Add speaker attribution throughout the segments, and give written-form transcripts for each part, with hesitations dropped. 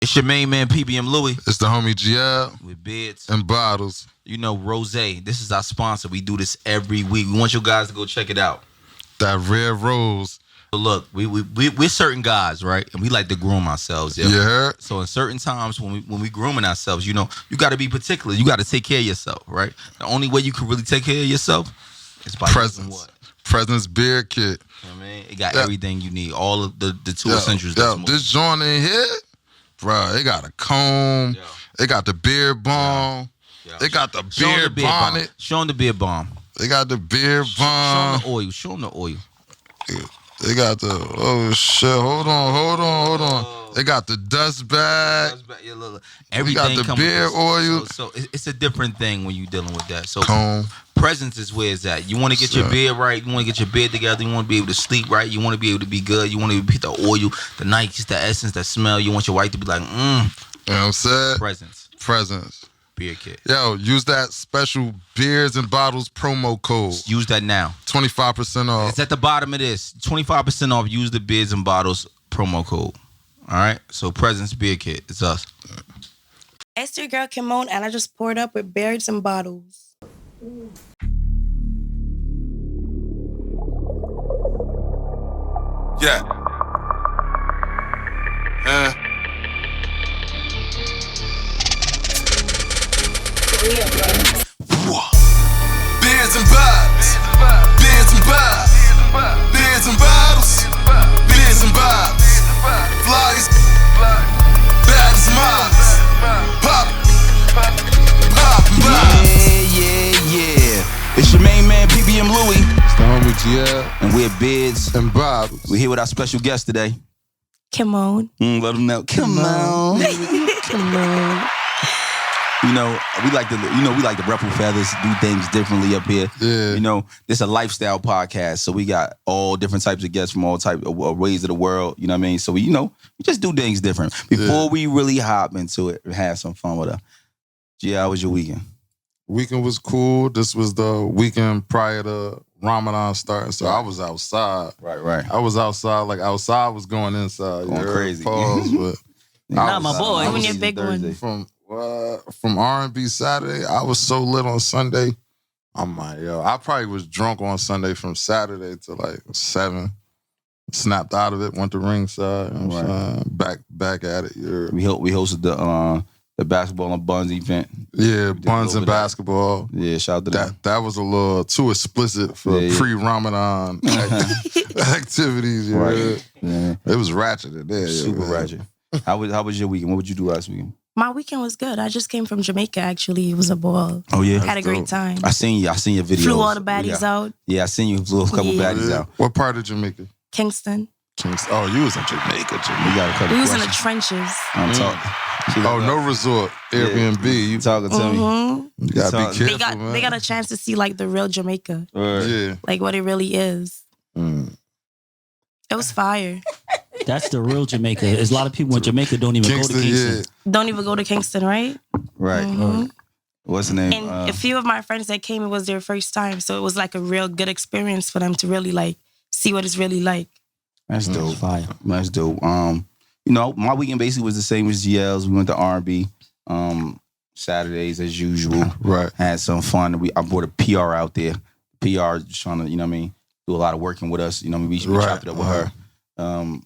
Speaker 1: It's your main man, PBM Louie.
Speaker 2: It's the homie GL.
Speaker 1: With Bids.
Speaker 2: And Bottles.
Speaker 1: You know, Rose. This is our sponsor. We do this every week. We want you guys to go check it out.
Speaker 2: That Red Rose.
Speaker 1: But look, we're certain guys, right? And we like to groom ourselves. Yeah.
Speaker 2: Yeah.
Speaker 1: So in certain times when we grooming ourselves, you know, you got to be particular. You got to take care of yourself, right? The only way you can really take care of yourself is by using what?
Speaker 2: Presence beard kit.
Speaker 1: You know what I mean? It got everything you need. All of the two essentials.
Speaker 2: This joint in here, bro, it got a comb. It got the beard balm. It got the beard bonnet.
Speaker 1: Show them the beard balm.
Speaker 2: They got the beard balm.
Speaker 1: Show them the oil. Show them the oil.
Speaker 2: They got the, oh shit, hold on. They got the dust bag.
Speaker 1: Everything
Speaker 2: got the beard oil.
Speaker 1: So it's a different thing when you're dealing with that. So
Speaker 2: comb.
Speaker 1: Presence is where it's at. You want to get your beard right. You want to get your beard together. You want to be able to sleep right. You want to be able to be good. You want to get the oil, the Nikes, the essence, the smell. You want your wife to be like,
Speaker 2: You know what I'm saying?
Speaker 1: Presence. Beard kit.
Speaker 2: Yo, use that special Beers and Bottles promo code.
Speaker 1: Use that now.
Speaker 2: 25% off.
Speaker 1: It's at the bottom of this. 25% off. Use the Beers and Bottles promo code. All right? So Presence Beard Kit. It's us.
Speaker 3: It's your girl Kimone, and I just poured up with Beers and Bottles.
Speaker 2: Yeah.
Speaker 4: Beers and bottles, beers and bottles, beers and bottles, beers and bottles, flyers, bad as models, pop,
Speaker 1: Yeah. It's your main man, PBM Louie.
Speaker 2: It's the homie GL.
Speaker 1: And we're Bids
Speaker 2: and Bottles.
Speaker 1: We're here with our special guest today.
Speaker 3: Kimone.
Speaker 1: Let them know. Come on.
Speaker 3: Kimone.
Speaker 1: You know, we like to ruffle feathers, do things differently up here.
Speaker 2: Yeah.
Speaker 1: You know, this is a lifestyle podcast, so we got all different types of guests from all types of ways of the world. You know what I mean? So we just do things different. Before we really hop into it, have some fun with her. Yeah, how was your weekend?
Speaker 2: Weekend was cool. This was the weekend prior to Ramadan starting, so I was outside.
Speaker 1: Right.
Speaker 2: I was outside, like outside was going inside.
Speaker 1: Going crazy.
Speaker 2: Pause, but
Speaker 3: Not my boy. When your big
Speaker 1: Thursday.
Speaker 3: one.
Speaker 2: From R&B Saturday, I was so lit on Sunday. I'm like, yo, I probably was drunk on Sunday from Saturday to like 7. Snapped out of it, went to ringside. You know what I'm saying? Back at it. Yeah.
Speaker 1: We hosted the basketball and buns event.
Speaker 2: Yeah, buns and basketball.
Speaker 1: Yeah, shout out to that.
Speaker 2: That was a little too explicit for pre-Ramadan activities. Yeah.
Speaker 1: Right. Yeah.
Speaker 2: It was ratchet in there.
Speaker 1: Super ratchet. How was your weekend? What would you do last weekend?
Speaker 3: My weekend was good. I just came from Jamaica, actually. It was a ball.
Speaker 1: Oh, yeah?
Speaker 3: Had a great time.
Speaker 1: I seen your videos.
Speaker 3: Flew all the baddies out.
Speaker 1: Yeah, I seen you flew a couple baddies out.
Speaker 2: What part of Jamaica?
Speaker 3: Kingston.
Speaker 2: Oh, you was in Jamaica.
Speaker 1: We got a couple
Speaker 3: We was in the
Speaker 1: questions.
Speaker 3: trenches.
Speaker 1: I'm talking.
Speaker 2: Oh, no resort. Airbnb.
Speaker 1: You talking to me.
Speaker 2: You gotta be careful,
Speaker 3: They got a chance to see like the real Jamaica.
Speaker 2: Yeah.
Speaker 3: Like what it really is. It was fire.
Speaker 5: That's the real Jamaica. There's a lot of people in Jamaica don't even go to Kingston.
Speaker 3: Don't even go to Kingston, right?
Speaker 1: Right. What's the name?
Speaker 3: And a few of my friends that came, it was their first time. So it was like a real good experience for them to really like see what it's really like.
Speaker 1: That's dope.
Speaker 5: Fire.
Speaker 1: That's dope. You know, my weekend basically was the same as GL's. We went to R&B. Saturdays as usual.
Speaker 2: Right.
Speaker 1: Had some fun. I brought a PR out there. PR just trying to, you know what I mean, do a lot of working with us. You know what I mean? We chopped it up with her. And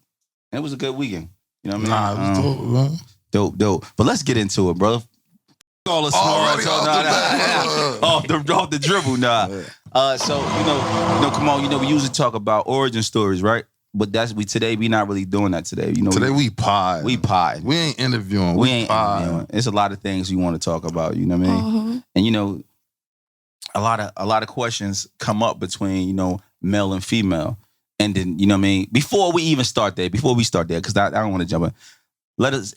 Speaker 1: it was a good weekend. You know what I mean?
Speaker 2: It was dope, man.
Speaker 1: Dope. But let's get into it, brother. All the off the dribble, nah. So come on. We usually talk about origin stories, right? But today we not really doing that today. You know,
Speaker 2: today we pod.
Speaker 1: We pod.
Speaker 2: We ain't interviewing.
Speaker 1: We ain't
Speaker 2: pod.
Speaker 1: interviewing. It's a lot of things we want to talk about. You know what I mean? And a lot of questions come up between male and female, and then you know what I mean. Before we start there, because I don't want to jump in. Let us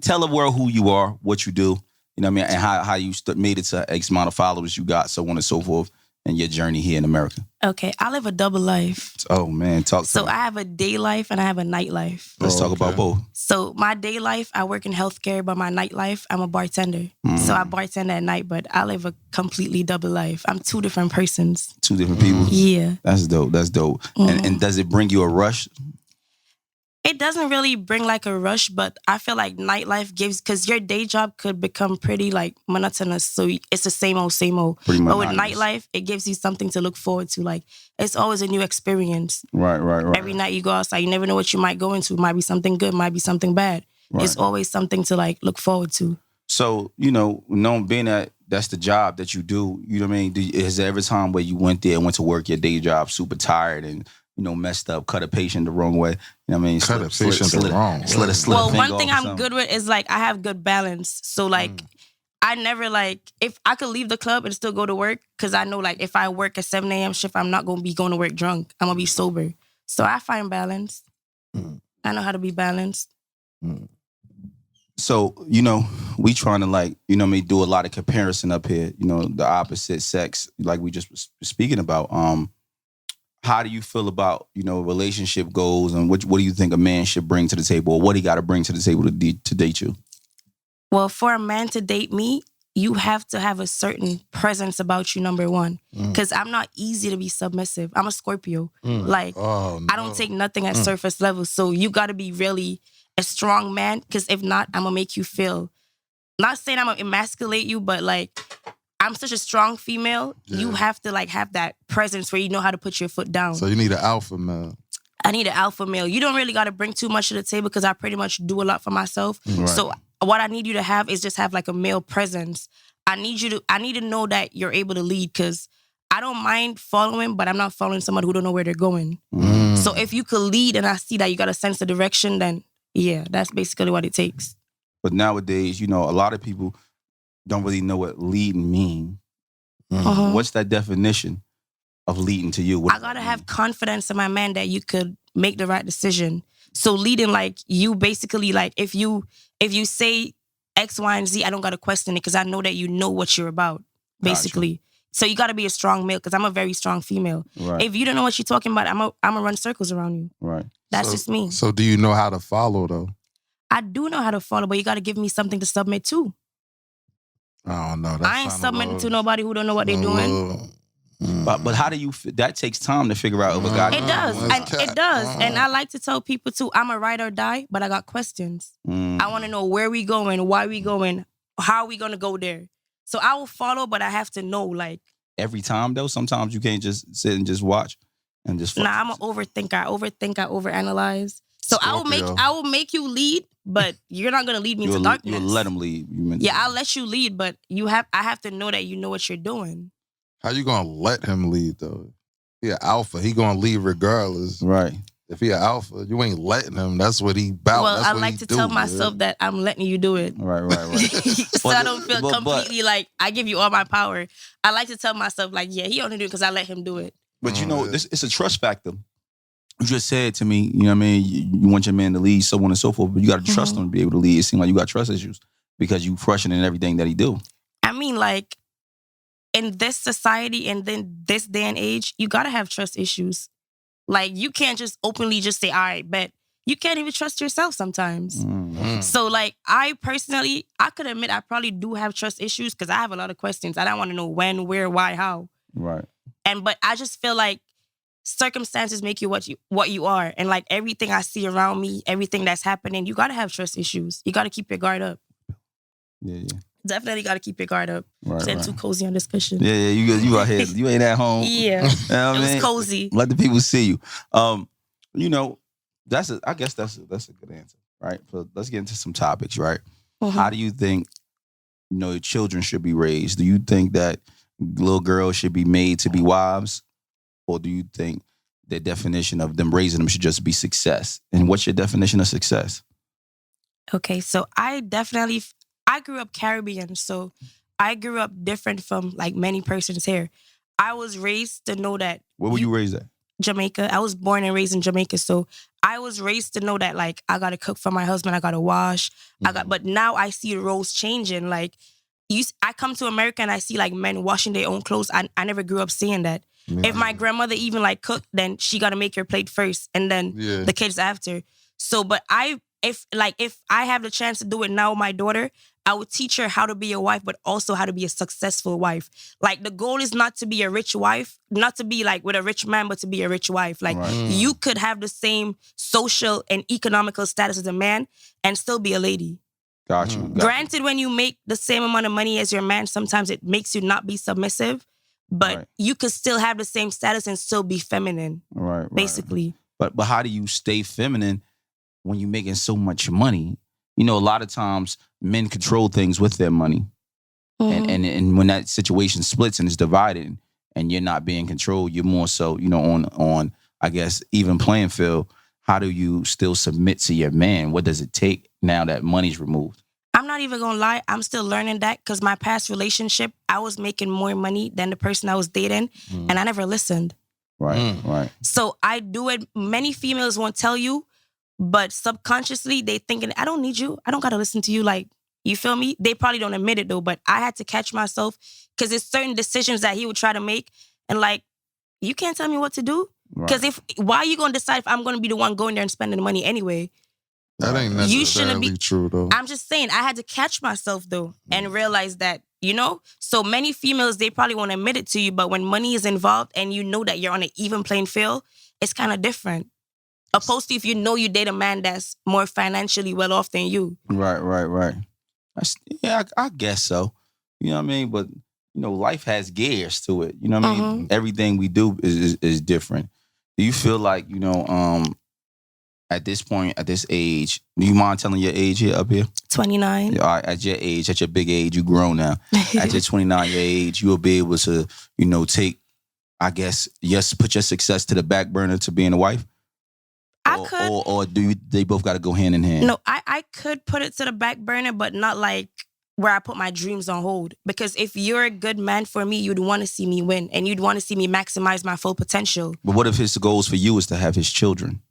Speaker 1: tell the world who you are, what you do. You know what I mean, and how you made it to X amount of followers you got, so on and so forth. And your journey here in America.
Speaker 3: Okay, I live a double life.
Speaker 1: Oh man, talk to
Speaker 3: So
Speaker 1: me.
Speaker 3: I have a day life and I have a night life.
Speaker 1: Let's talk about both.
Speaker 3: So my day life, I work in healthcare, but my night life, I'm a bartender. So I bartend at night, but I live a completely double life. I'm 2 different persons.
Speaker 1: 2 different people.
Speaker 3: Yeah.
Speaker 1: That's dope. And does it bring you a rush?
Speaker 3: It doesn't really bring like a rush, but I feel like nightlife gives, because your day job could become pretty like monotonous. So it's the same old, same old.
Speaker 1: Pretty
Speaker 3: But with
Speaker 1: monotonous.
Speaker 3: nightlife, it gives you something to look forward to. Like it's always a new experience.
Speaker 1: Right.
Speaker 3: Every night you go outside, you never know what you might go into. Might be something good, might be something bad.
Speaker 1: Right.
Speaker 3: It's always something to like look forward to.
Speaker 1: So, knowing being that that's the job that you do, you know what I mean? Is there ever time where you went to work your day job super tired and, messed up, cut a patient the wrong way? You know what I mean?
Speaker 2: Cut a patient the wrong way.
Speaker 3: Well, one thing I'm good with is like I have good balance. So like I never like, if I could leave the club and still go to work, because I know like if I work a 7 a.m. shift, I'm not going to be going to work drunk. I'm going to be sober. So I find balance. I know how to be balanced.
Speaker 1: So, we trying to like, do a lot of comparison up here, the opposite sex, like we just was speaking about. How do you feel about, relationship goals, and what do you think a man should bring to the table, or what he got to bring to the table to date you?
Speaker 3: Well, for a man to date me, you have to have a certain presence about you, number one. Because I'm not easy to be submissive. I'm a Scorpio. Like, I don't take nothing at surface level. So you got to be really a strong man, because if not, I'm going to make you feel, not saying I'm going to emasculate you, but like, I'm such a strong female. Yeah. You have to like have that presence where you know how to put your foot down.
Speaker 2: So you need an alpha male.
Speaker 3: I need an alpha male. You don't really got to bring too much to the table, because I pretty much do a lot for myself. Right. So what I need you to have is just have like a male presence. I need to know that you're able to lead, because I don't mind following, but I'm not following someone who don't know where they're going. So if you could lead and I see that you got a sense of direction, then yeah, that's basically what it takes.
Speaker 1: But nowadays, a lot of people don't really know what leading mean. What's that definition of leading to you?
Speaker 3: I gotta have confidence in my man that you could make the right decision. So leading, like you basically like if you say X, Y, and Z, I don't gotta question it, because I know that you know what you're about, basically. Gotcha. So you gotta be a strong male, because I'm a very strong female. Right. If you don't know what you're talking about, I'm gonna run circles around you.
Speaker 1: Right.
Speaker 3: That's just me.
Speaker 2: So do you know how to follow though?
Speaker 3: I do know how to follow, but you gotta give me something to submit to.
Speaker 2: I don't know.
Speaker 3: I ain't submitting to nobody who don't know what they're doing.
Speaker 1: But how do you? That takes time to figure out if a guy.
Speaker 3: It does, it does, and I like to tell people too. I'm a ride or die, but I got questions. I want to know where we going, why we going, how are we gonna go there. So I will follow, but I have to know like
Speaker 1: every time though. Sometimes you can't just sit and just watch and just.
Speaker 3: Nah, I'm an overthinker. I overanalyze. So Scorpio. I will make you lead, but you're not gonna lead me into darkness.
Speaker 1: You'll let him lead.
Speaker 3: I'll let you lead, but I have to know that you know what you're doing.
Speaker 2: How you gonna let him lead though? He an alpha. He gonna lead regardless.
Speaker 1: Right.
Speaker 2: If he an alpha, you ain't letting him. That's what he about.
Speaker 3: Well,
Speaker 2: That's
Speaker 3: I
Speaker 2: what
Speaker 3: like to tell myself that I'm letting you do it.
Speaker 1: Right.
Speaker 3: So I don't feel completely like I give you all my power. I like to tell myself like, yeah, he only do it because I let him do it.
Speaker 1: But it's a trust factor. You just said to me, you know what I mean? You want your man to lead, so on and so forth, but you got to trust him to be able to lead. It seems like you got trust issues because you questioning everything that he do.
Speaker 3: I mean, like, in this society and then this day and age, you got to have trust issues. Like, you can't just openly just say, all right, bet. You can't even trust yourself sometimes. So, like, I personally, I could admit I probably do have trust issues because I have a lot of questions. I don't want to know when, where, why, how.
Speaker 1: Right.
Speaker 3: But I just feel like circumstances make you what you are. And, like, everything I see around me, everything that's happening, you got to have trust issues. You got to keep your guard up.
Speaker 1: Yeah.
Speaker 3: Definitely got to keep your guard up.
Speaker 1: Right.
Speaker 3: Too cozy on discussion.
Speaker 1: Yeah. You out here. You ain't at home.
Speaker 3: Yeah.
Speaker 1: You know what
Speaker 3: it was cozy.
Speaker 1: Let the people see you. I guess that's a good answer, right? So let's get into some topics, right? How do you think, children should be raised? Do you think that little girls should be made to be wives? Or do you think the definition of them raising them should just be success? And what's your definition of success?
Speaker 3: Okay, so I grew up Caribbean, so I grew up different from like many persons here. I was raised to know that.
Speaker 1: Where were you raised at?
Speaker 3: Jamaica. I was born and raised in Jamaica, so I was raised to know that like I gotta cook for my husband, I gotta wash, but now I see the roles changing. Like I come to America and I see like men washing their own clothes. I never grew up seeing that. Yeah. If my grandmother even like cooked, then she gotta make her plate first, and then the kids after. So, but if I have the chance to do it now with my daughter, I would teach her how to be a wife, but also how to be a successful wife. Like, the goal is not to be a rich wife, not to be like with a rich man, but to be a rich wife. Like, you could have the same social and economical status as a man and still be a lady.
Speaker 1: Got you.
Speaker 3: Granted, when you make the same amount of money as your man, sometimes it makes you not be submissive, but you could still have the same status and still be feminine.
Speaker 1: Right.
Speaker 3: Basically.
Speaker 1: But how do you stay feminine when you're making so much money? You know, a lot of times men control things with their money. And when that situation splits and is divided and you're not being controlled, you're more so, you know, on I guess, even playing field. How do you still submit to your man? What does it take now that money's removed?
Speaker 3: I'm not even gonna lie, I'm still learning that because my past relationship, I was making more money than the person I was dating, and I never listened.
Speaker 1: Right.
Speaker 3: So I do it. Many females won't tell you, but subconsciously they thinking, I don't need you. I don't gotta listen to you. Like, you feel me? They probably don't admit it though, but I had to catch myself because there's certain decisions that he would try to make, and like, you can't tell me what to do. Because why are you gonna decide if I'm gonna be the one going there and spending the money anyway?
Speaker 2: That ain't necessarily true though.
Speaker 3: I'm just saying, I had to catch myself though and realize that, you know? So many females, they probably won't admit it to you, but when money is involved and you know that you're on an even playing field, it's kind of different. Opposed to if you know you date a man that's more financially well off than you.
Speaker 1: Right. I guess so. You know what I mean? But, you know, life has gears to it. You know what I mean? Everything we do is different. Do you feel like, you know, at this point, at this age, do you mind telling your age here up here?
Speaker 3: 29.
Speaker 1: All right, at your age, at your big age, you grown now. At your 29 year age, you will be able to, you know, take, I guess, put your success to the back burner to being a wife?
Speaker 3: I could.
Speaker 1: Or they both got to go hand in hand?
Speaker 3: No, I could put it to the back burner, but not like where I put my dreams on hold. Because if you're a good man for me, you'd want to see me win and you'd want to see me maximize my full potential.
Speaker 1: But what if his goals for you is to have his children?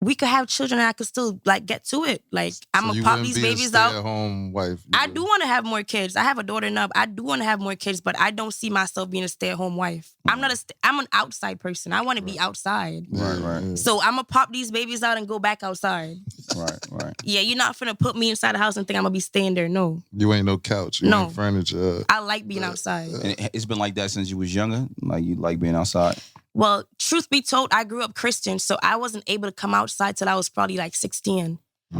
Speaker 3: We could have children and I could still like get to it. Like, I'm gonna pop these babies out.
Speaker 2: Stay-at-home wife.
Speaker 3: I do want to have more kids. I have a daughter now. I do want to have more kids, but I don't see myself being a stay-at-home wife. I'm an outside person. I want to be outside.
Speaker 1: Right.
Speaker 3: So I'm gonna pop these babies out and go back outside.
Speaker 1: Right.
Speaker 3: Yeah, you're not finna put me inside the house and think I'm gonna be staying there. No.
Speaker 2: You ain't no couch. You ain't furniture.
Speaker 3: I like being outside.
Speaker 1: And it's been like that since you was younger? Like, you like being outside?
Speaker 3: Well, truth be told, I grew up Christian, so I wasn't able to come outside till I was probably like 16.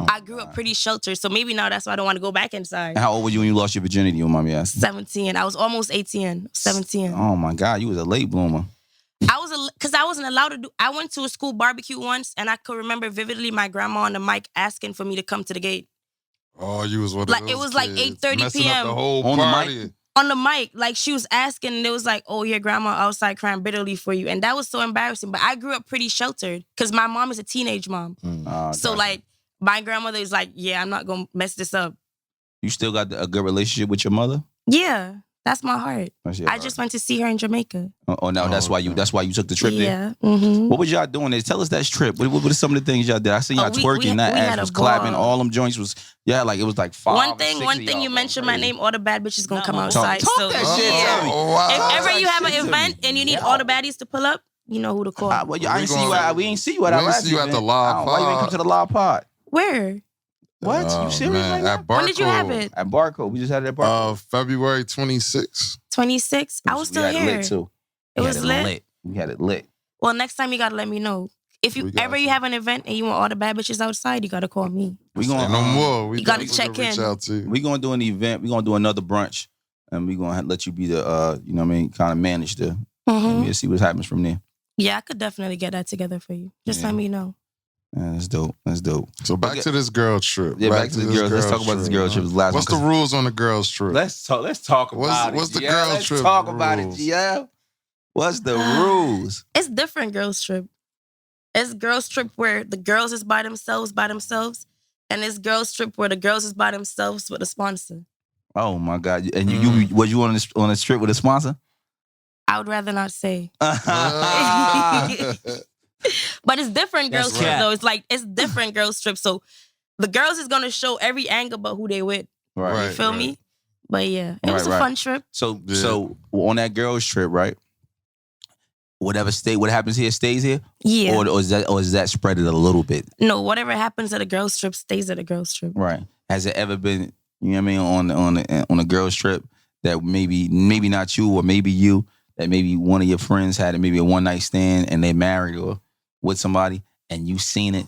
Speaker 3: I grew up pretty sheltered, so maybe now that's why I don't want to go back inside.
Speaker 1: And how old were you when you lost your virginity, you mommy asked?
Speaker 3: 17. I was almost 18, 17.
Speaker 1: Oh my God, you was a late bloomer.
Speaker 3: Because I wasn't allowed to do, I went to a school barbecue once, and I could remember vividly my grandma on the mic asking for me to come to the gate.
Speaker 2: Oh, you was one of
Speaker 3: like
Speaker 2: those
Speaker 3: it was
Speaker 2: kids.
Speaker 3: like 8:30
Speaker 2: Messing
Speaker 3: p.m.
Speaker 2: up the whole
Speaker 1: On the
Speaker 2: party.
Speaker 1: mic?
Speaker 3: On the mic, like she was asking, and it was like, oh, your grandma outside crying bitterly for you. And that was so embarrassing. But I grew up pretty sheltered because my mom is a teenage mom. So like, my grandmother is like, yeah, I'm not going to mess this up.
Speaker 1: You still got a good relationship with your mother?
Speaker 3: Yeah, that's my heart.
Speaker 1: I
Speaker 3: just went to see her in Jamaica.
Speaker 1: Oh, no, that's why you took the trip there?
Speaker 3: Yeah. Mm-hmm.
Speaker 1: What was y'all doing there? Tell us that trip. What were some of the things y'all did? I seen y'all twerking, that ass was clapping, all them joints was, like it was like 5
Speaker 3: One thing you mentioned my name, all the bad bitches gonna come outside.
Speaker 1: Talk that shit to me.
Speaker 3: If ever you have an event and you need all the baddies to pull up, you know who to call.
Speaker 1: We ain't see you at our last event.
Speaker 2: the live pod.
Speaker 1: Why you ain't come to the live pod?
Speaker 3: Where?
Speaker 1: What? You serious right now?
Speaker 2: At Barco.
Speaker 3: When did you have it?
Speaker 1: At Barco. We just had it at Barco.
Speaker 2: February 26th.
Speaker 3: 26? I was still
Speaker 1: here.
Speaker 3: It
Speaker 1: lit too.
Speaker 3: It was lit?
Speaker 1: We had it lit.
Speaker 3: Well, next time you gotta let me know. If you ever you have an event and you want all the bad bitches outside, you gotta call me.
Speaker 1: We gonna
Speaker 2: no more.
Speaker 3: You gotta check in.
Speaker 1: We gonna do an event. We gonna do another brunch, and we gonna let you be the you know what I mean, kind of manage the. And we'll see what happens from there.
Speaker 3: Yeah, I could definitely get that together for you. Just let me know.
Speaker 1: Yeah, that's dope. That's dope.
Speaker 2: So back to this girl trip.
Speaker 1: Yeah, back to the girls. Let's talk about this girl trip.
Speaker 2: What's the rules on the girls trip?
Speaker 1: Let's talk about it.
Speaker 2: What's the girls trip?
Speaker 1: Let's talk about it, GL. What's the rules?
Speaker 3: It's different girls trip. It's girls trip where the girls is by themselves, and it's girls trip where the girls is by themselves with a sponsor.
Speaker 1: Oh my God! And you was you on a trip with a sponsor?
Speaker 3: I would rather not say. But it's different girls trip though. It's different girls trip. So the girls is gonna show every angle but who they with.
Speaker 1: Right.
Speaker 3: You feel me? But yeah, it was a fun trip.
Speaker 1: So on that girls trip, right? What happens here stays here?
Speaker 3: Yeah.
Speaker 1: Or is that spread it a little bit?
Speaker 3: No, whatever happens at a girls trip stays at a girls trip.
Speaker 1: Right. Has it ever been You know what I mean? On a girl's trip that maybe not you or maybe you, that maybe one of your friends had maybe a one night stand and they married or with somebody and you seen it?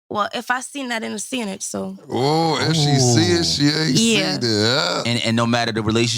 Speaker 3: Well, if I seen that, then seen it. So.
Speaker 2: Oh, if she see it, she ain't seen it.
Speaker 1: And no matter the relationship.